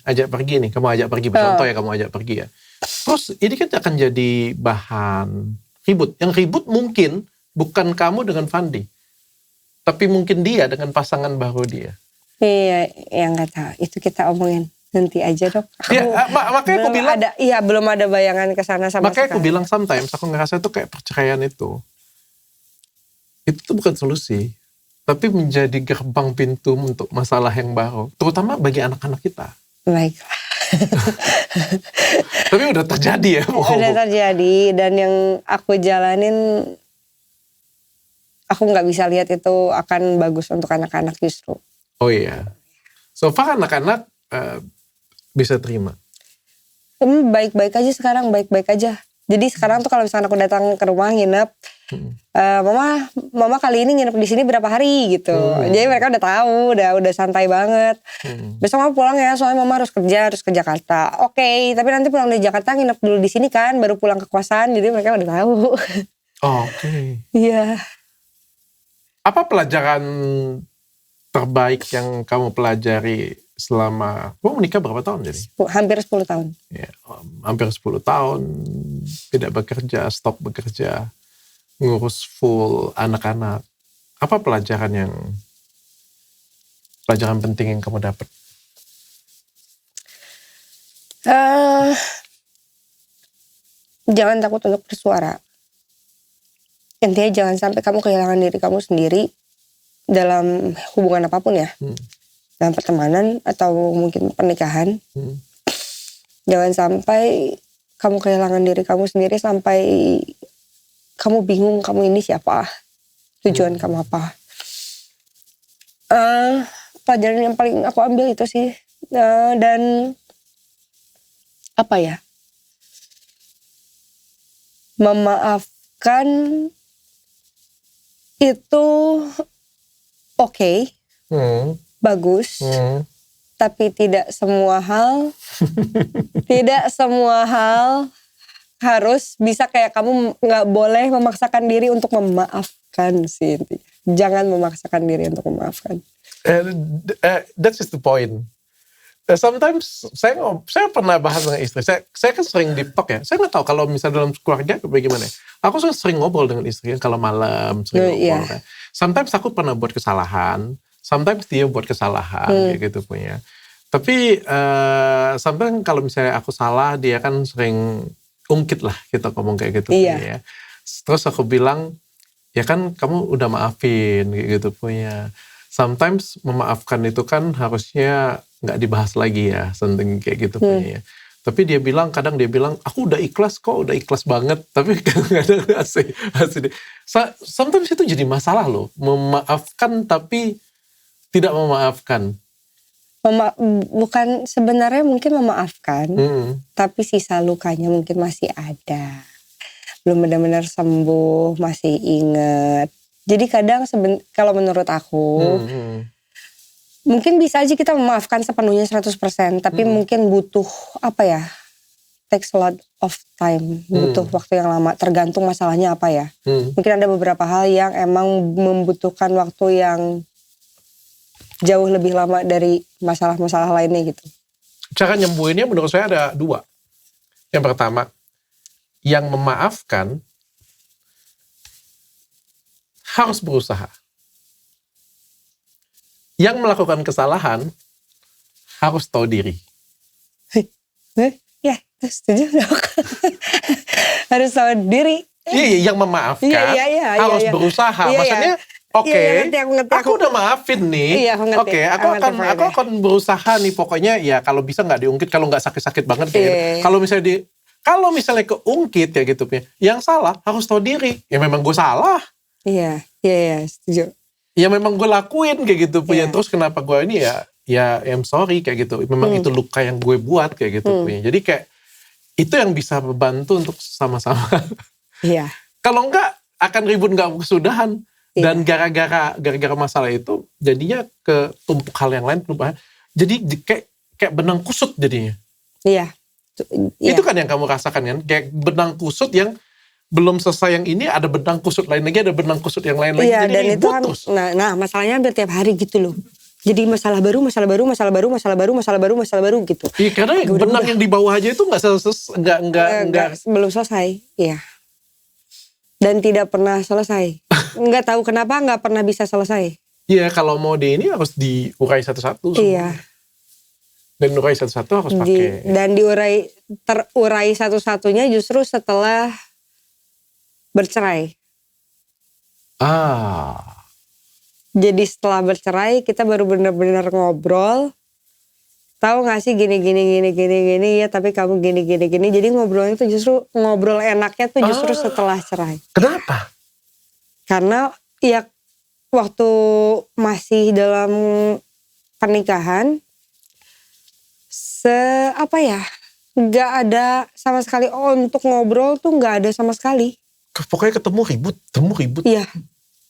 kamu ajak pergi, contoh ya kamu ajak pergi ya. Terus ini kan akan jadi bahan ribut. Yang ribut mungkin bukan kamu dengan Fandi, tapi mungkin dia dengan pasangan baru dia. Iya, yang nggak tahu. Itu kita omongin nanti aja dok. Makanya aku bilang. Belum ada bayangan ke sana sama sekali. Makanya aku bilang sometimes aku ngerasa itu kayak perceraian itu tuh bukan solusi, tapi menjadi gerbang pintu untuk masalah yang baru, terutama bagi anak-anak kita. Baiklah. Tapi udah terjadi ya. Udah terjadi, dan yang aku jalanin, aku nggak bisa lihat itu akan bagus untuk anak-anak justru. Oh iya. So far anak-anak bisa terima. Baik-baik aja sekarang, baik-baik aja. Jadi sekarang tuh kalau misalkan aku datang ke rumah nginep, mama kali ini nginep di sini berapa hari gitu. Jadi mereka udah tahu, udah santai banget. Besok mama pulang ya, soalnya mama harus kerja ke Jakarta. Oke, tapi nanti pulang dari Jakarta nginep dulu di sini kan, baru pulang ke kosan. Jadi mereka udah tahu. Oke. Iya. Apa pelajaran terbaik yang kamu pelajari selama, kamu menikah berapa tahun jadi? Hampir 10 tahun. Ya, hampir 10 tahun tidak bekerja, stop bekerja, ngurus full anak-anak. Apa pelajaran penting yang kamu dapat? Jangan takut untuk bersuara. Intinya jangan sampai kamu kehilangan diri kamu sendiri dalam hubungan apapun ya. Dalam pertemanan atau mungkin pernikahan. Jangan sampai kamu kehilangan diri kamu sendiri sampai kamu bingung kamu ini siapa, tujuan kamu apa. Pelajaran yang paling aku ambil itu sih. Dan apa ya, memaafkan itu oke, bagus, tapi tidak semua hal harus bisa kayak kamu nggak boleh memaksakan diri untuk memaafkan sih. Jangan memaksakan diri untuk memaafkan. That's just the point. Sometimes saya pernah bahas dengan istri. Saya kan sering deep talk ya. Saya nggak tahu kalau misalnya dalam keluarga bagaimana. Aku sering ngobrol dengan istri kalau malam sering ngobrol. Kan. Sometimes aku pernah buat kesalahan. Sometimes dia buat kesalahan kayak gitu punya. Tapi sometimes kalau misalnya aku salah, dia kan sering ungkit lah kita ngomong kayak gitu punya ya. Terus aku bilang, ya kan kamu udah maafin kayak gitu punya. Sometimes memaafkan itu kan harusnya nggak dibahas lagi ya, something kayak gitu punya ya. Tapi kadang dia bilang, aku udah ikhlas kok, udah ikhlas banget. Tapi nggak ada hasil. Sometimes itu jadi masalah loh, memaafkan tapi tidak memaafkan. Bukan sebenarnya mungkin memaafkan, tapi sisa lukanya mungkin masih ada. Belum benar-benar sembuh, masih inget. Jadi kadang kalau menurut aku, mungkin bisa aja kita memaafkan sepenuhnya 100%, tapi mungkin butuh takes a lot of time, butuh waktu yang lama, tergantung masalahnya apa ya. Mungkin ada beberapa hal yang emang membutuhkan waktu yang jauh lebih lama dari masalah-masalah lainnya gitu. Cara nyembuhinnya menurut saya ada 2. Yang pertama, yang memaafkan harus berusaha. Yang melakukan kesalahan harus tahu diri. Ya, setuju dong. Harus tahu diri. Iya, yang memaafkan harus berusaha. Maksudnya, aku udah maafin nih. Oke, aku akan berusaha nih. Pokoknya ya kalau bisa nggak diungkit, kalau nggak sakit-sakit banget kayak gitu. Kalau misalnya keungkit ya gitu, yang salah harus tahu diri. Ya memang gue salah. Iya, setuju. Ya memang gue lakuin kayak gitu punya. Terus kenapa gue ini ya I'm sorry kayak gitu. Memang itu luka yang gue buat kayak gitu punya. Jadi kayak itu yang bisa membantu untuk sama-sama. Iya. Kalau enggak akan ribut nggak kesudahan. Dan gara-gara masalah itu jadinya ke tumpuk hal yang lain. Jadi kayak benang kusut jadinya. Iya. Itu kan yang kamu rasakan kan. Kayak benang kusut yang belum selesai yang ini, ada benang kusut lain lagi, ada benang kusut yang lain lagi. Iya, jadi dan itu kan, nah masalahnya hampir tiap hari gitu loh. Jadi masalah baru gitu. Iya, karena benang yang di bawah aja itu belum selesai. Iya. Dan tidak pernah selesai. Nggak tahu kenapa nggak pernah bisa selesai. Iya, kalau mau ini harus diurai satu-satu. Iya. Dan urai satu-satu harus pakai. Dan terurai satu-satunya justru setelah bercerai. Jadi setelah bercerai kita baru benar-benar ngobrol. Tahu nggak sih gini ya, tapi kamu gini. Jadi ngobrolnya itu justru ngobrol enaknya tuh justru setelah cerai. Kenapa? Karena ya waktu masih dalam pernikahan nggak ada sama sekali untuk ngobrol tuh nggak ada sama sekali. Pokoknya ketemu ribut. Iya.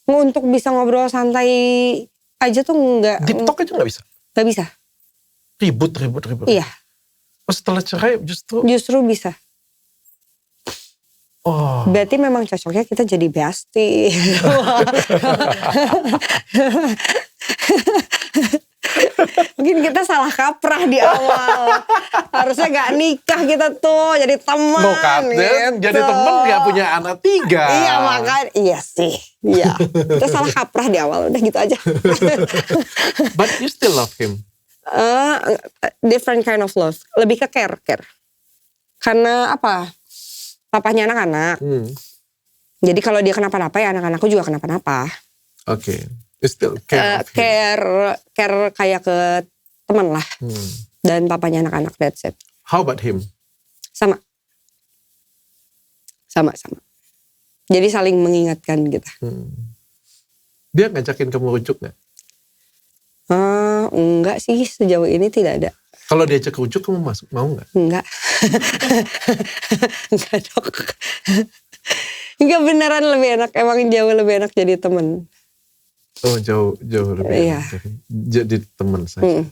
Untuk bisa ngobrol santai aja tuh nggak. Deep talk aja nggak bisa. Nggak bisa. Ribut. Iya. Setelah cerai justru bisa. Berarti memang cocoknya kita jadi bestie. Mungkin kita salah kaprah di awal. Harusnya gak nikah kita tuh, jadi teman. No Kapten, gitu. jadi temen gak punya anak 3. Iya makanya, iya sih. Iya. Kita salah kaprah di awal, udah gitu aja. But you still love him. Different kind of love. Lebih ke care. Karena apa? Papahnya anak-anak. Jadi kalau dia kenapa-napa ya anak-anakku juga kenapa-napa. Oke. You still care of him. Care kayak ke teman lah. Dan papanya anak-anak, that's it. How about him? Sama. Jadi saling mengingatkan gitu. Dia ngajakin kamu rujuk gak? Enggak sih, sejauh ini tidak ada. Kalau diajak rujuk kamu mau gak? Enggak. Enggak dok. Enggak, beneran lebih enak. Emang jauh lebih enak jadi temen. Oh jauh lebih Iya. enak jadi teman saja.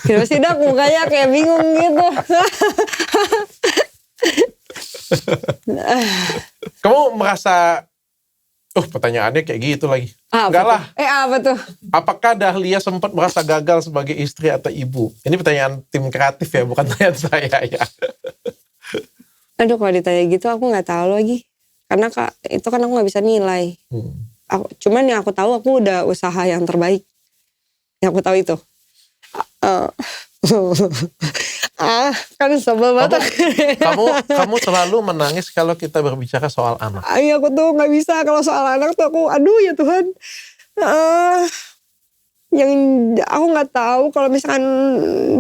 Kenapa sih dok mukanya kayak bingung gitu. Kamu merasa, pertanyaannya kayak gitu lagi. Enggak lah. Apa tuh? Apakah Dahlia sempat merasa gagal sebagai istri atau ibu? Ini pertanyaan tim kreatif ya, bukan pertanyaan saya ya. Aduh kalau ditanya gitu aku gak tahu lagi. Karena itu kan aku gak bisa nilai. Cuman yang aku tahu aku udah usaha yang terbaik. Yang aku tahu itu. Kan sebel banget. Kamu selalu menangis kalau kita berbicara soal anak. Iya aku tuh gak bisa kalau soal anak tuh aku aduh ya Tuhan. Yang aku gak tahu kalau misalkan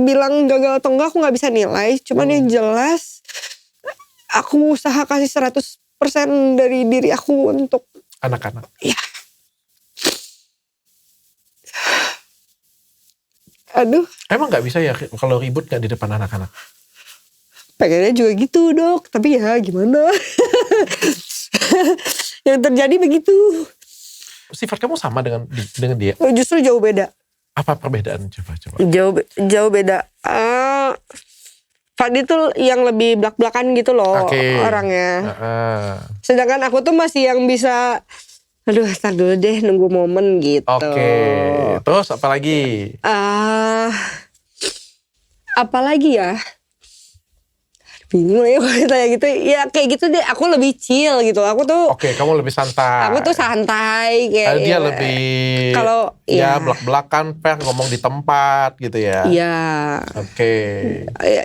bilang gagal atau enggak aku gak bisa nilai. Cuman yang jelas aku usaha kasih 100% dari diri aku untuk anak-anak. Iya. Aduh. Emang gak bisa ya kalau ribut gak di depan anak-anak? Pengennya juga gitu dok. Tapi ya gimana. Yang terjadi begitu. Sifat kamu sama dengan dia? Justru jauh beda. Apa perbedaan? Coba. Jauh beda. Fadi tuh yang lebih belak-belakan gitu loh orangnya. Sedangkan aku tuh masih yang bisa, aduh ntar dulu deh nunggu momen gitu. Oke. Terus apa lagi? Apalagi ya? Bingung ya kalau ditanya gitu. Ya kayak gitu deh, aku lebih chill gitu. Aku tuh kamu lebih santai. Aku tuh santai kayak. Dia lebih kalau belak-belakan, ngomong di tempat gitu ya. Iya. Oke.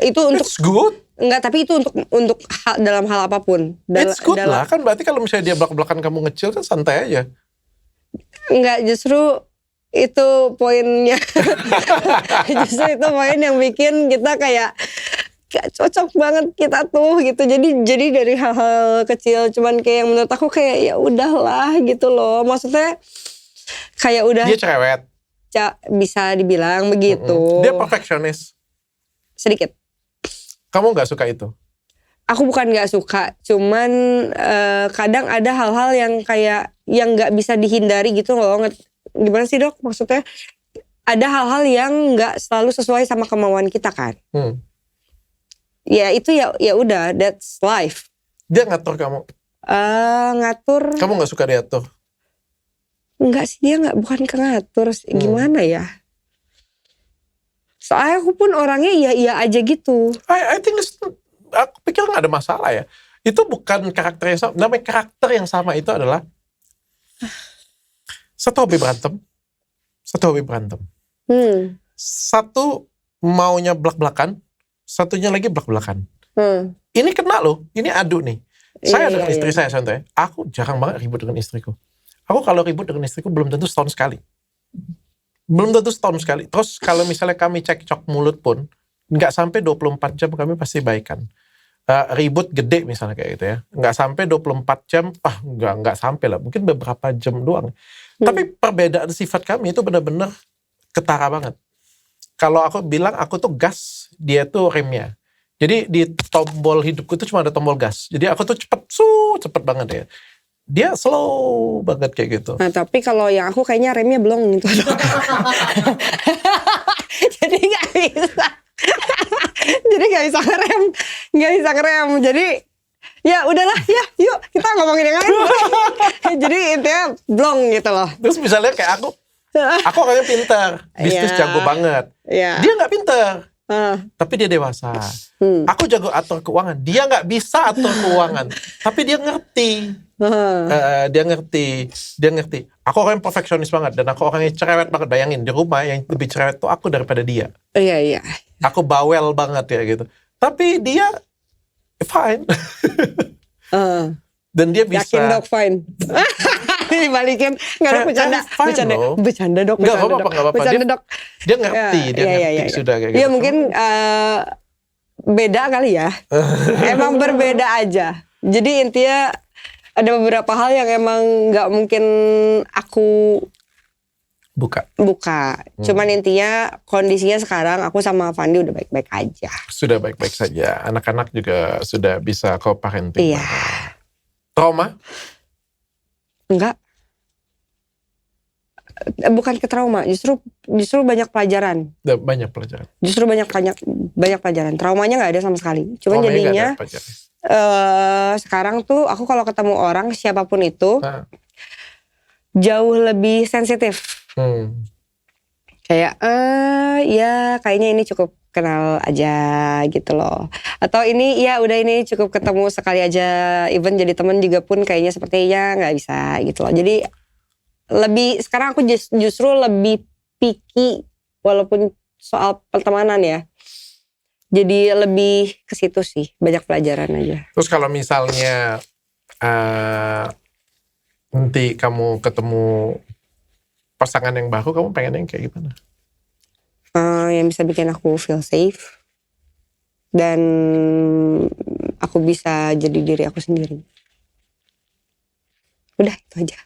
Itu untuk It's good. Enggak, tapi itu untuk dalam hal apapun. It's good lah, kan berarti kalau misalnya dia belak-belakan kamu ngecil kan santai aja. Enggak, justru itu poinnya. Justru itu poin yang bikin kita kayak gak cocok banget kita tuh gitu. Jadi dari hal-hal kecil cuman kayak yang menurut aku kayak ya udahlah gitu loh. Maksudnya kayak udah. Dia cerewet. Bisa dibilang begitu. Dia perfeksionis. Sedikit. Kamu gak suka itu? Aku bukan gak suka, cuman kadang ada hal-hal yang kayak yang gak bisa dihindari gitu loh. Gimana sih dok? Maksudnya ada hal-hal yang gak selalu sesuai sama kemauan kita kan. Ya itu ya udah, that's life. Dia ngatur kamu? Ngatur. Kamu gak suka diatur? Enggak sih, dia bukan ke ngatur. Gimana ya? Soalnya aku pun orangnya iya aja gitu. I think aku pikir gak ada masalah ya. Itu bukan karakter yang sama. Namanya karakter yang sama itu adalah satu hobi berantem. Satu maunya belak-belakan, satunya lagi belak-belakan. Ini kena loh, ini adu nih. Saya dengan istri saya contohnya, aku jarang banget ribut dengan istriku. Aku kalau ribut dengan istriku belum tentu setahun sekali. Terus kalau misalnya kami cekcok mulut pun, nggak sampai 24 jam kami pasti baikan. Ribut gede misalnya kayak gitu ya. Nggak sampai 24 jam, nggak sampai lah. Mungkin beberapa jam doang. Tapi perbedaan sifat kami itu benar-benar ketara banget. Kalau aku bilang aku tuh gas, dia tuh remnya. Jadi di tombol hidupku tuh cuma ada tombol gas. Jadi aku tuh cepet banget ya. Dia slow banget kayak gitu. Nah tapi kalau yang aku kayaknya remnya belum gitu. Jadi gak bisa. Jadi gak bisa ngerem. Jadi ya udahlah ya yuk kita ngomongin yang lain. Jadi intinya blong gitu loh. Terus misalnya kayak aku orangnya pintar. Bisnis jago banget. Yeah. Dia gak pintar. tapi dia dewasa. Hmm. Aku jago atur keuangan, dia nggak bisa atur keuangan, tapi dia ngerti. Dia ngerti. Aku orang yang perfeksionis banget dan aku orang yang cerewet banget. Bayangin di rumah yang lebih cerewet tuh aku daripada dia. Iya. Aku bawel banget ya gitu. Tapi dia fine. Dan dia bisa. Yakin dok fine. Dibalikin nggak ada bercanda dok. Nggak apa-apa. Bercanda dok. Dia ngerti, dia ngerti sudah kayak gitu. Ya mungkin beda kali ya. Emang berbeda aja. Jadi intinya ada beberapa hal yang emang nggak mungkin aku buka. Cuman intinya kondisinya sekarang aku sama Fandi udah baik-baik aja. Sudah baik-baik saja. Anak-anak juga sudah bisa co-parenting. Iya. Trauma? Enggak. Bukan ke trauma, justru banyak pelajaran. Banyak pelajaran. Justru banyak pelajaran. Traumanya nggak ada sama sekali. Cuman jadinya sekarang tuh aku kalau ketemu orang siapapun itu jauh lebih sensitif. Kayak ya kayaknya ini cukup kenal aja gitu loh. Atau ini ya udah ini cukup ketemu sekali aja. Even jadi temen juga pun kayaknya sepertinya nggak bisa gitu loh. Jadi sekarang aku justru lebih picky walaupun soal pertemanan ya. Jadi lebih ke situ sih, banyak pelajaran aja. Terus kalau misalnya nanti kamu ketemu pasangan yang baru, kamu pengen yang kayak gimana? Yang bisa bikin aku feel safe dan aku bisa jadi diri aku sendiri. Udah itu aja.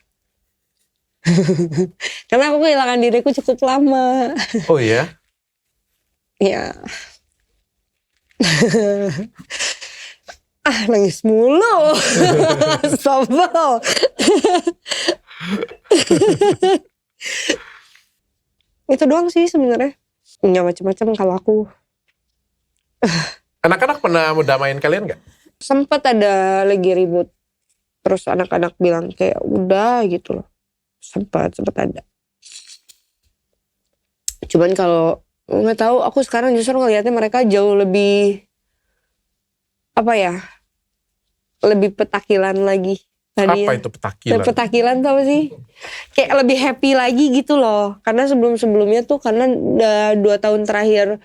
Karena aku kehilangan diriku cukup lama. Oh iya? Ya. Nangis mulu. Sobel. Itu doang sih sebenarnya. Nggak macam-macam kalau aku. Anak-anak pernah mendamain kalian nggak? Sempet ada lagi ribut. Terus anak-anak bilang kayak udah gitu loh. Sempet ada. Cuman kalau nggak tahu, aku sekarang justru ngelihatnya mereka jauh lebih lebih petakilan lagi. Tadi Apa itu petakilan? Petakilan tuh apa sih? Kayak lebih happy lagi gitu loh. Karena sebelumnya tuh karena 2 tahun terakhir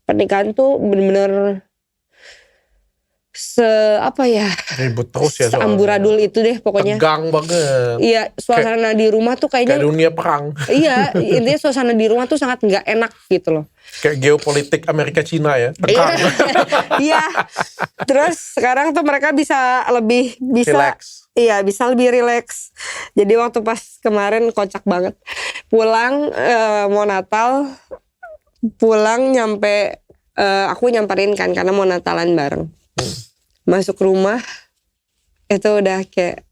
pernikahan tuh bener-bener ribut terus ya soalnya. Amburadul itu deh pokoknya. Tegang banget. Iya, suasana di rumah tuh kayaknya kayak dunia perang. Iya, intinya suasana di rumah tuh sangat nggak enak gitu loh. Kayak geopolitik Amerika Cina ya, tegang. Iya. Terus sekarang tuh mereka bisa relax. Iya, bisa lebih relax. Jadi waktu pas kemarin kocak banget. Pulang mau Natal, nyampe aku nyamperin kan karena mau Natalan bareng. Masuk rumah itu udah kayak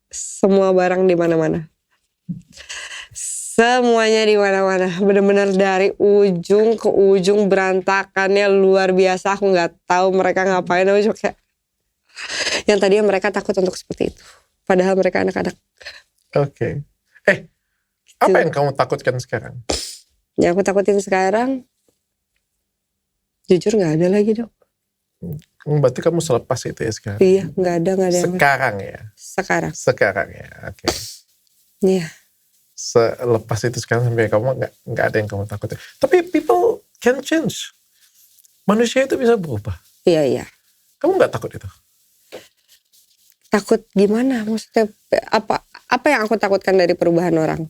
semua barang di mana-mana. Semuanya di mana-mana, benar-benar dari ujung ke ujung berantakannya luar biasa. Aku nggak tahu mereka ngapain, aku cuma kayak yang tadinya mereka takut untuk seperti itu, padahal mereka anak-anak. Oke. Apa yang kamu takutkan sekarang? Yang aku takutin sekarang, jujur nggak ada lagi dok. Berarti kamu selepas itu ya sekarang? Iya, nggak ada. Sekarang ya? Sekarang ya, oke. Iya. Selepas itu sekarang sampai kamu nggak ada yang kamu takutin. Tapi people can change. Manusia itu bisa berubah. Iya. Kamu nggak takut itu? Takut gimana? Maksudnya apa yang aku takutkan dari perubahan orang?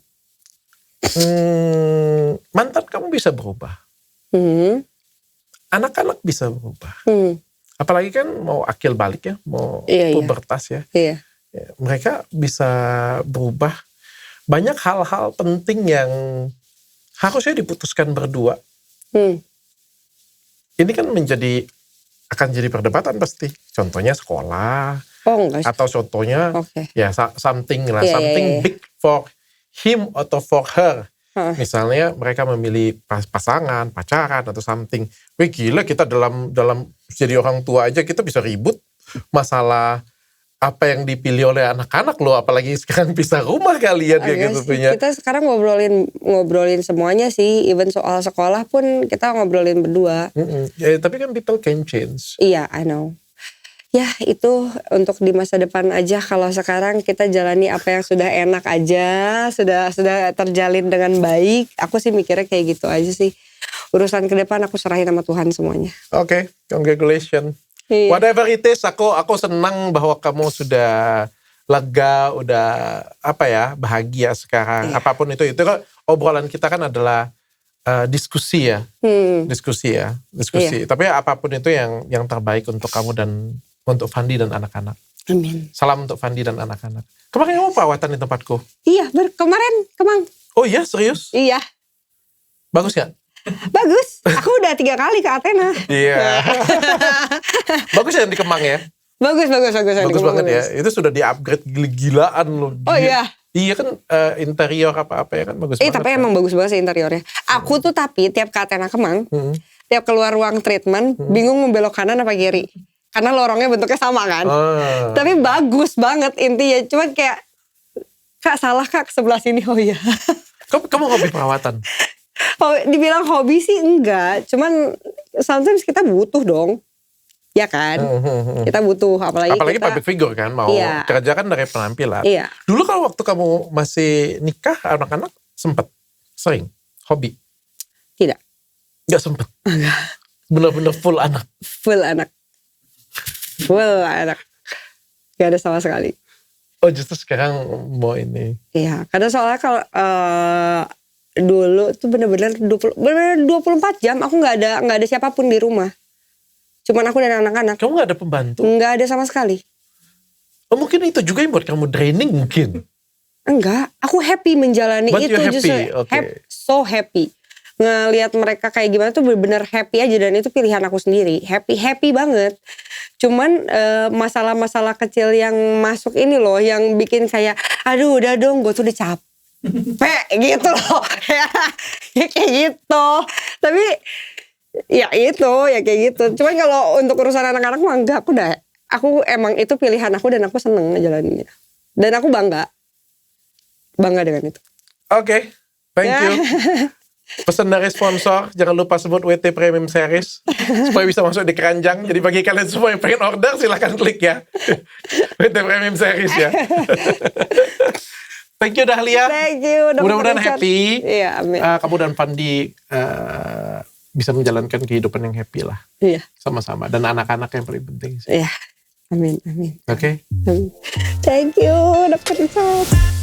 Mantan kamu bisa berubah. Anak-anak bisa berubah. Apalagi kan mau akil balik ya, mau pubertas ya. Iya. Mereka bisa berubah. Banyak hal-hal penting yang harusnya diputuskan berdua. Ini kan akan jadi perdebatan pasti. Contohnya sekolah. Atau contohnya ya something big for him atau for her. Misalnya mereka memilih pasangan, pacaran atau something. Wih gila, kita dalam jadi orang tua aja kita bisa ribut masalah apa yang dipilih oleh anak-anak loh, apalagi sekarang pisah rumah kalian kayak Agak gitu sih, punya. kita sekarang ngobrolin semuanya sih, even soal sekolah pun kita ngobrolin berdua. Ya, tapi kan people can change. Iya, I know. Ya itu untuk di masa depan aja. Kalau sekarang kita jalani apa yang sudah enak aja, sudah terjalin dengan baik. Aku sih mikirnya kayak gitu aja sih. Urusan ke depan aku serahin sama Tuhan semuanya. Oke, congratulations. Iya. Whatever it is, aku senang bahwa kamu sudah lega, udah bahagia sekarang. Iya. Apapun itu kan obrolan kita kan adalah diskusi ya, diskusi. Iya. Tapi apapun itu yang terbaik untuk kamu dan untuk Fandi dan anak-anak. Amin. Salam untuk Fandi dan anak-anak. Kemarin kamu perawatan di tempatku. Iya, kemarin Kemang. Oh iya, serius? Iya, Bagus gak? bagus. Aku udah 3 kali ke Athena. Iya. Bagus ya yang di Kemang ya? Bagus Bagus banget ya. Itu sudah di-upgrade gila-gilaan loh. Oh iya. Iya kan interior apa-apa ya kan bagus banget. Tapi emang bagus banget sih interiornya. Aku tuh tapi tiap ke Athena Kemang, tiap keluar ruang treatment, bingung mau belok kanan apa kiri. Karena lorongnya bentuknya sama kan. Tapi bagus banget intinya. Cuman kayak, Kak salah Kak ke sebelah sini. Oh iya. Kamu hobi perawatan? Dibilang hobi sih enggak. Cuman sometimes kita butuh dong. Ya kan? Kita butuh. Apalagi kita, public figure kan. Mau Iya. kerja kan dari penampilan. Iya. Dulu kalau waktu kamu masih nikah anak-anak sempet? Sering? Hobi? Tidak. Gak sempet? Bener-bener full anak? Full anak. Gak ada sama sekali. Oh justru sekarang mau ini. Iya. Karena soalnya kalau dulu tuh bener-bener 24 jam aku nggak ada siapapun di rumah. Cuman aku dan anak-anak. Kamu gak ada pembantu? Nggak ada sama sekali. Oh mungkin itu juga yang buat kamu draining mungkin. Enggak, aku happy menjalani But itu. you're happy, Justru okay. so happy. Ngelihat mereka kayak gimana tuh bener-bener happy aja, dan itu pilihan aku sendiri. Happy banget. Cuman masalah-masalah kecil yang masuk ini loh, yang bikin kayak aduh udah dong, gue tuh udah capek gitu loh. Ya kayak gitu. Tapi ya itu ya kayak gitu. Cuman kalau untuk urusan anak-anak mah enggak, aku emang itu pilihan aku dan aku seneng ngejalaninnya. Dan aku bangga dengan itu. Oke, thank you. Pesan dari sponsor, jangan lupa sebut WT Premium Series supaya bisa masuk di keranjang. Jadi bagi kalian semua yang pengen order silahkan klik ya. WT Premium Series ya. Thank you Dahlia. Thank you. Mudah-mudahan happy. Iya, amin. Kamu dan Fandi bisa menjalankan kehidupan yang happy lah. Iya. Sama-sama. Dan anak-anak yang paling penting sih. Iya. Amin. Oke. Thank you, Dr. Richard.